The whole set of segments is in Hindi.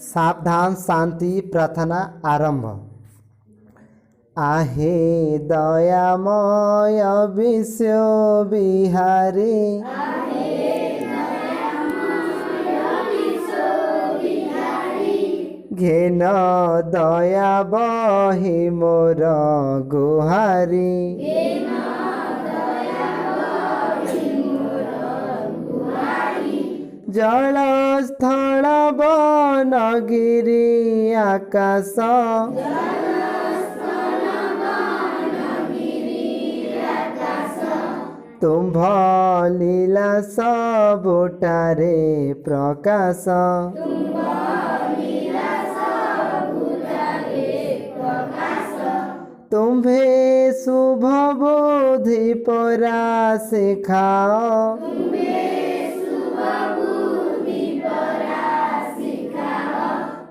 सावधान शांति प्रार्थना आरंभ। आहे दयामय विश्व बिहारी, घेन दया बही मोर गुहारी। जल स्थल वन गिरी आकाश, तुम्भ लीला सबुटारे प्रकाश। तुम्भे शुभ बुद्धि परा सिखाओ,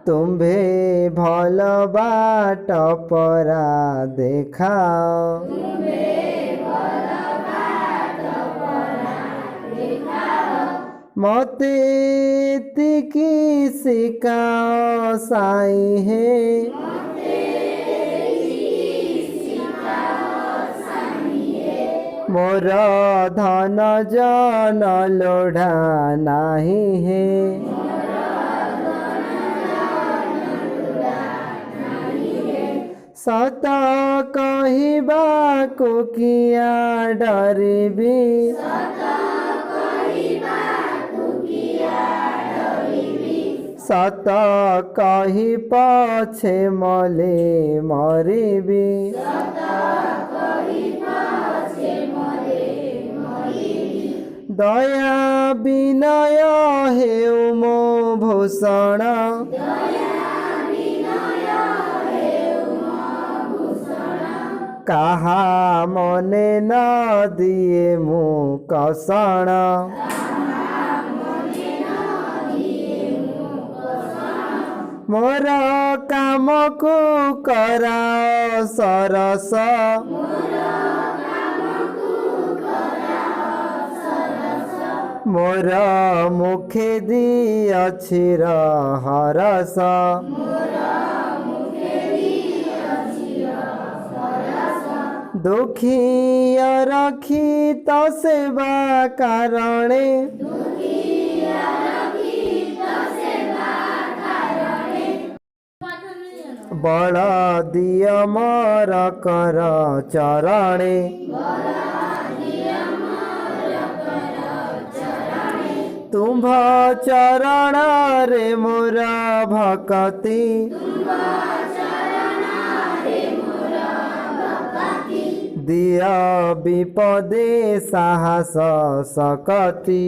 तुम्भे भल बाट परा देखाओ। मते तिकी सिखाओ साई है, मोर धन जन लोढ़ा नाही है। सत कहिबा को किया डरिबी, सत कही पछे मले मरिबी। दया विनय हेउ मो भूषण, काहा मने न दिए मु कषण। मोर काम को करा सरस, मोर मुखे दिअछि हरस। दुखी रखी तो सेवा कारणे, बल दिय मोर कर चरणे। तुम्भ चरण रे मोर भक्ति, दिय विपदे साहस सकति।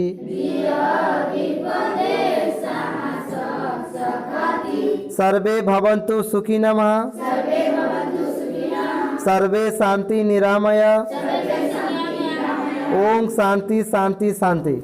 सर्वे भवन्तु सुखिनः, सर्वे शांति निरामय। ओम शांति शांति शांति।